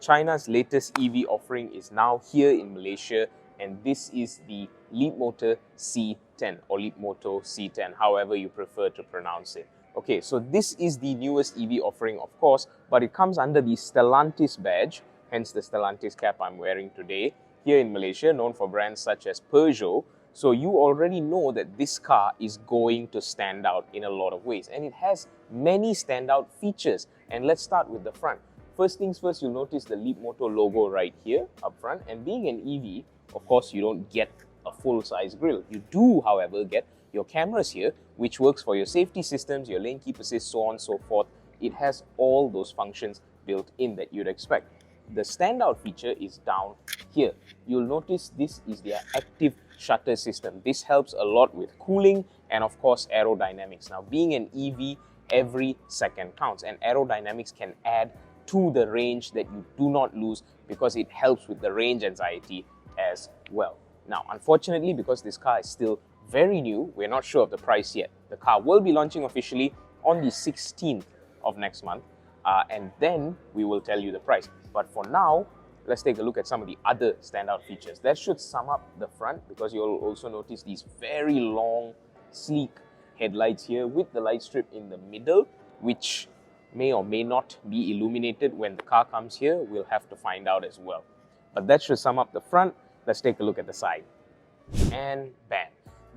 China's latest EV offering is now here in Malaysia, and this is the Leapmotor C10 or Leapmotor C10, however you prefer to pronounce it. Okay, so this is the newest EV offering, of course, but it comes under the Stellantis badge, hence the Stellantis cap I'm wearing today, here in Malaysia, known for brands such as Peugeot. So you already know that this car is going to stand out in a lot of ways, and it has many standout features. And let's start with the front. First things first, you'll notice the Leapmotor logo right here up front, and being an EV, of course, you don't get a full-size grille. You do, however, get your cameras here, which works for your safety systems, your lane keep assist, so on and so forth. It has all those functions built in that you'd expect. The standout feature is down here. You'll notice this is their active shutter system. This helps a lot with cooling and, of course, aerodynamics. Now, being an EV, every second counts, and aerodynamics can add to the range that you do not lose because it helps with the range anxiety as well. Now, unfortunately, because this car is still very new, we're not sure of the price yet. The car will be launching officially on the 16th of next month, and then we will tell you the price. But for now, let's take a look at some of the other standout features. That should sum up the front, because you'll also notice these very long, sleek headlights here with the light strip in the middle, which may or may not be illuminated when the car comes here. We'll have to find out as well. But that should sum up the front. Let's take a look at the side. And bam.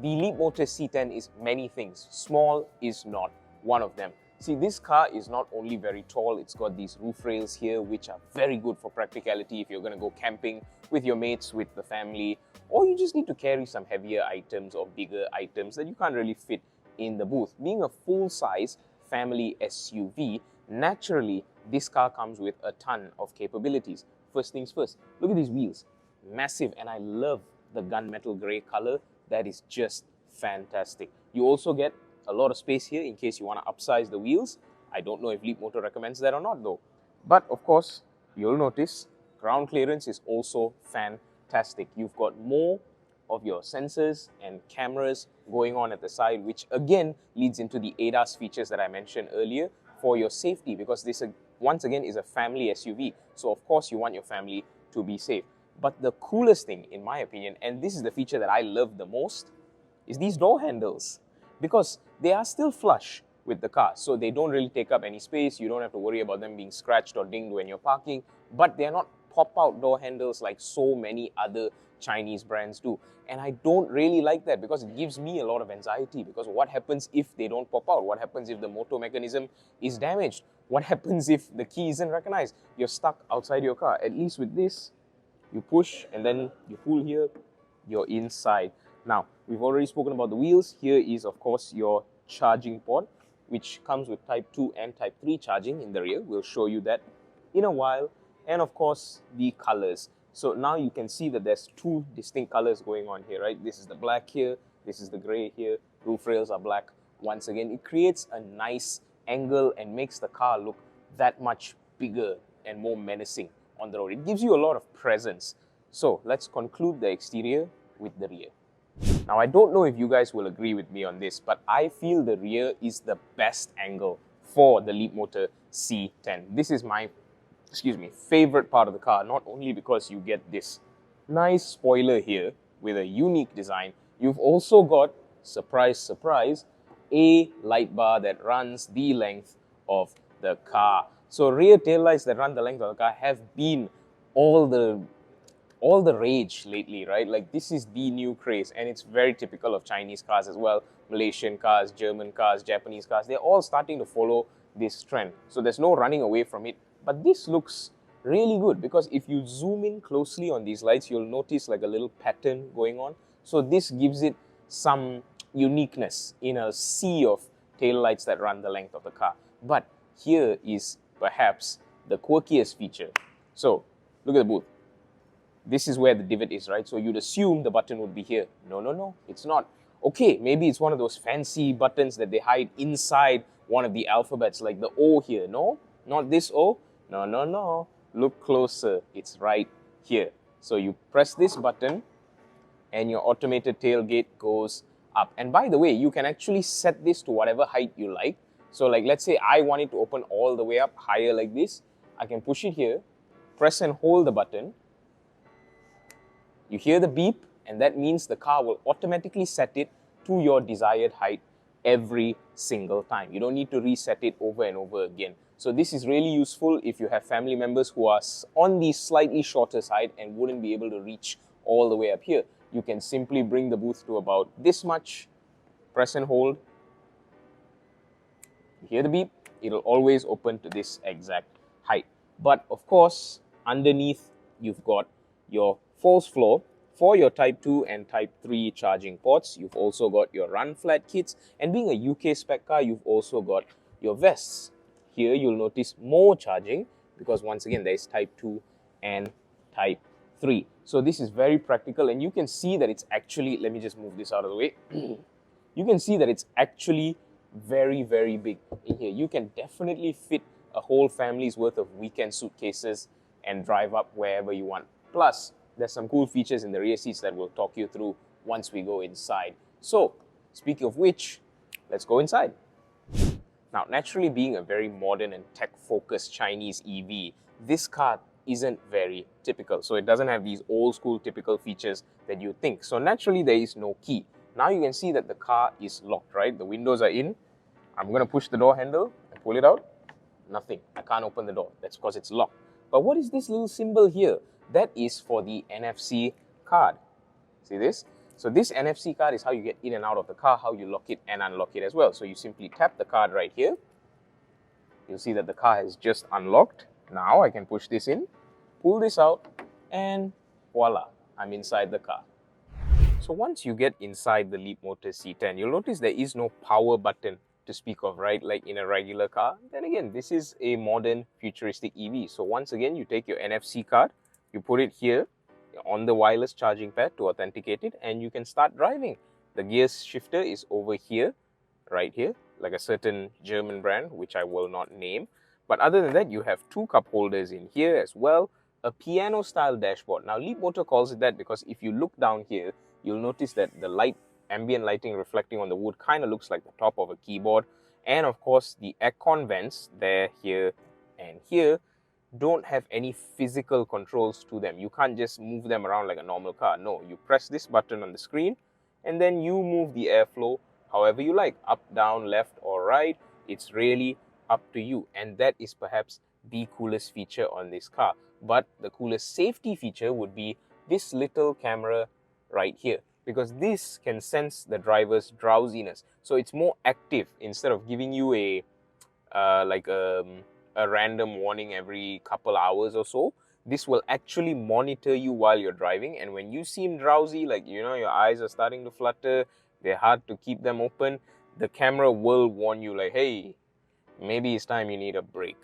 The Leapmotor C10 is many things. Small is not one of them. See, this car is not only very tall, it's got these roof rails here, which are very good for practicality if you're going to go camping with your mates, with the family, or you just need to carry some heavier items or bigger items that you can't really fit in the booth. Being a full-size family SUV, naturally, this car comes with a ton of capabilities. First things first, look at these wheels. Massive, and I love the gunmetal grey color. That is just fantastic. You also get a lot of space here in case you want to upsize the wheels. I don't know if Leapmotor recommends that or not though. But of course, you'll notice ground clearance is also fantastic. You've got more of your sensors and cameras going on at the side, which again leads into the ADAS features that I mentioned earlier for your safety, because this once again is a family SUV. So of course you want your family to be safe. But the coolest thing, in my opinion, and this is the feature that I love the most, is these door handles. Because they are still flush with the car, so they don't really take up any space. You don't have to worry about them being scratched or dinged when you're parking, but they're not pop-out door handles like so many other Chinese brands do. And I don't really like that, because it gives me a lot of anxiety, because what happens if they don't pop out? What happens if the motor mechanism is damaged? What happens if the key isn't recognized? You're stuck outside your car. At least with this, you push and then you pull here, you're inside. Now, we've already spoken about the wheels. Here is, of course, your charging port, which comes with Type 2 and Type 3 charging in the rear. We'll show you that in a while. And of course, the colors. So now you can see that there's two distinct colors going on here, right? This is the black here, this is the gray here. Roof rails are black. Once again, it creates a nice angle and makes the car look that much bigger and more menacing on the road. It gives you a lot of presence. So let's conclude the exterior with the rear. Now, I don't know if you guys will agree with me on this, but I feel the rear is the best angle for the Leapmotor C10. This is my, favorite part of the car, not only because you get this nice spoiler here with a unique design, you've also got, surprise, surprise, a light bar that runs the length of the car. So rear taillights that run the length of the car have been all the rage lately, right? Like, this is the new craze, and it's very typical of Chinese cars as well. Malaysian cars, German cars, Japanese cars, they're all starting to follow this trend. So there's no running away from it. But this looks really good, because if you zoom in closely on these lights, you'll notice like a little pattern going on. So this gives it some uniqueness in a sea of taillights that run the length of the car. But here is perhaps the quirkiest feature. So look at the booth. This is where the divot is, right? So you'd assume the button would be here. No, it's not. Okay, maybe it's one of those fancy buttons that they hide inside one of the alphabets, like the O here. No, not this O. No. Look closer. It's right here. So you press this button and your automated tailgate goes up. And by the way, you can actually set this to whatever height you like. So like, let's say I want it to open all the way up higher like this. I can push it here, press and hold the button, you hear the beep, and that means the car will automatically set it to your desired height every single time. You don't need to reset it over and over again. So this is really useful if you have family members who are on the slightly shorter side and wouldn't be able to reach all the way up here. You can simply bring the booth to about this much, press and hold, you hear the beep, it'll always open to this exact height. But of course, underneath you've got your false floor for your Type 2 and Type 3 charging ports. You've also got your run flat kits, and being a UK spec car, you've also got your vests. Here you'll notice more charging because once again there is Type 2 and Type 3. So this is very practical, and you can see that it's actually, let me just move this out of the way. You can see that it's actually very, very big in here. You can definitely fit a whole family's worth of weekend suitcases and drive up wherever you want. Plus, there's some cool features in the rear seats that we'll talk you through once we go inside. So, speaking of which, let's go inside. Now, naturally, being a very modern and tech-focused Chinese EV, this car isn't very typical. So it doesn't have these old school typical features that you think. So naturally, there is no key. Now you can see that the car is locked, right? The windows are in. I'm going to push the door handle and pull it out. Nothing. I can't open the door. That's because it's locked. But what is this little symbol here? That is for the NFC card. See this? So this NFC card is how you get in and out of the car, how you lock it and unlock it as well. So you simply tap the card right here. You'll see that the car has just unlocked. Now I can push this in, pull this out, and voila, I'm inside the car. So once you get inside the Leapmotor C10, you'll notice there is no power button to speak of, right? Like in a regular car. Then again, this is a modern futuristic EV. So once again, you take your NFC card, you put it here on the wireless charging pad to authenticate it, and you can start driving. The gear shifter is over here, right here, like a certain German brand, which I will not name. But other than that, you have two cup holders in here as well, a piano-style dashboard. Now, Leapmotor calls it that because if you look down here, you'll notice that the light, ambient lighting reflecting on the wood kind of looks like the top of a keyboard. And of course, the aircon vents there, here, and here don't have any physical controls to them. You can't just move them around like a normal car. No, you press this button on the screen and then you move the airflow however you like, up, down, left, or right. It's really up to you, and that is perhaps the coolest feature on this car. But the coolest safety feature would be this little camera right here, because this can sense the driver's drowsiness. So it's more active. Instead of giving you a random warning every couple hours or so, this will actually monitor you while you're driving. And when you seem drowsy, like, you know, your eyes are starting to flutter, they're hard to keep them open, the camera will warn you like, hey, maybe it's time you need a break.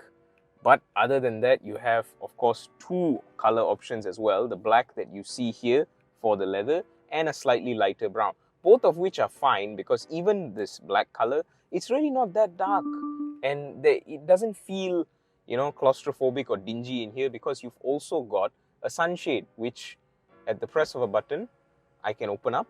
But other than that, you have, of course, two color options as well. The black that you see here for the leather and a slightly lighter brown. Both of which are fine because even this black color, it's really not that dark. And it doesn't feel, you know, claustrophobic or dingy in here because you've also got a sunshade, which at the press of a button, I can open up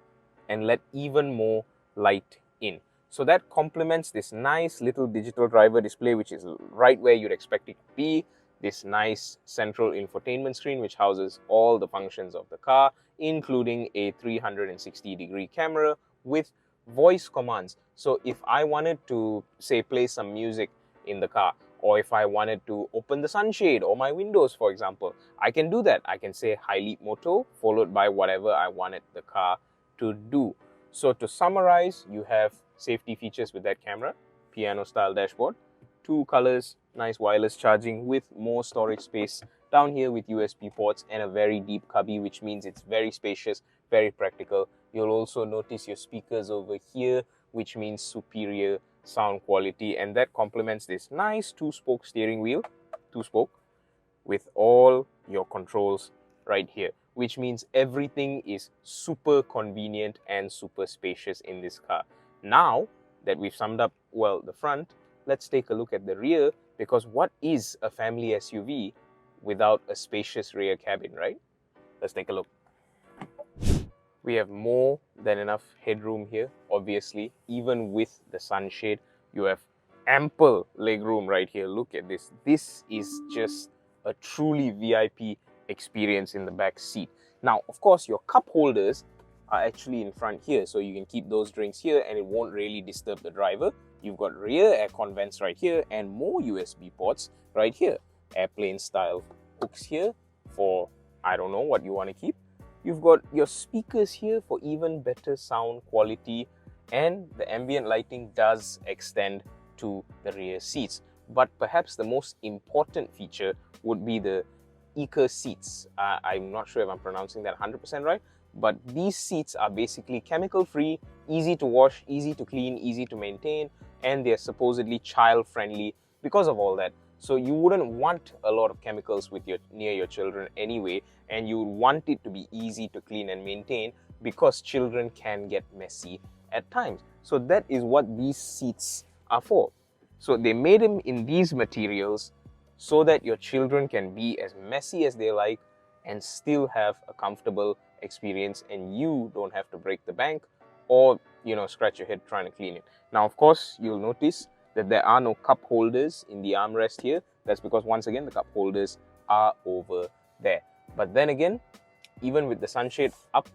and let even more light in. So that complements this nice little digital driver display, which is right where you'd expect it to be. This nice central infotainment screen, which houses all the functions of the car, including a 360-degree camera with voice commands. So if I wanted to, say, play some music in the car, or if I wanted to open the sunshade or my windows, for example, I can do that. I can say, "Hi Leapmotor," followed by whatever I wanted the car to do. So to summarize, you have safety features with that camera, piano style dashboard, two colors, nice wireless charging with more storage space down here with USB ports, and a very deep cubby, which means it's very spacious, very practical. You'll also notice your speakers over here, which means superior sound quality, and that complements this nice two-spoke steering wheel, two-spoke, with all your controls right here, which means everything is super convenient and super spacious in this car. Now that we've summed up, well, the front, let's take a look at the rear, because what is a family SUV without a spacious rear cabin, right? Let's take a look. We have more than enough headroom here, obviously. Even with the sunshade, you have ample legroom right here. Look at this. This is just a truly VIP experience in the back seat. Now, of course, your cup holders are actually in front here, so you can keep those drinks here and it won't really disturb the driver. You've got rear aircon vents right here and more USB ports right here. Airplane style hooks here for, I don't know what you want to keep. You've got your speakers here for even better sound quality, and the ambient lighting does extend to the rear seats. But perhaps the most important feature would be the Eco seats. I'm not sure if I'm pronouncing that 100% right, but these seats are basically chemical free, easy to wash, easy to clean, easy to maintain, and they're supposedly child friendly because of all that. So you wouldn't want a lot of chemicals near your children anyway, and you would want it to be easy to clean and maintain because children can get messy at times. So that is what these seats are for. So they made them in these materials so that your children can be as messy as they like and still have a comfortable experience, and you don't have to break the bank or, you know, scratch your head trying to clean it. Now, of course, you'll notice that there are no cup holders in the armrest here. That's because, once again, the cup holders are over there. But then again, even with the sunshade up,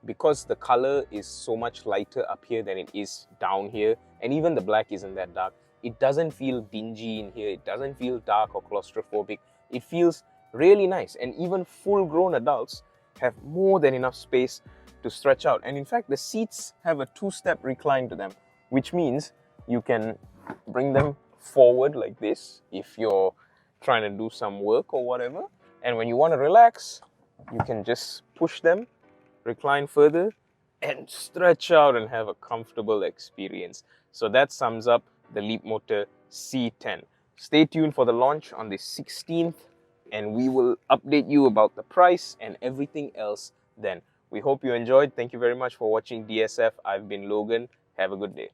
because the color is so much lighter up here than it is down here, and even the black isn't that dark, it doesn't feel dingy in here. It doesn't feel dark or claustrophobic. It feels really nice, and even full-grown adults have more than enough space to stretch out. And in fact, the seats have a two-step recline to them, which means you can bring them forward like this if you're trying to do some work or whatever. And when you want to relax, you can just push them, recline further, and stretch out and have a comfortable experience. So that sums up the Leapmotor C10. Stay tuned for the launch on the 16th, and we will update you about the price and everything else then. We hope you enjoyed. Thank you very much for watching DSF. I've been Logan. Have a good day.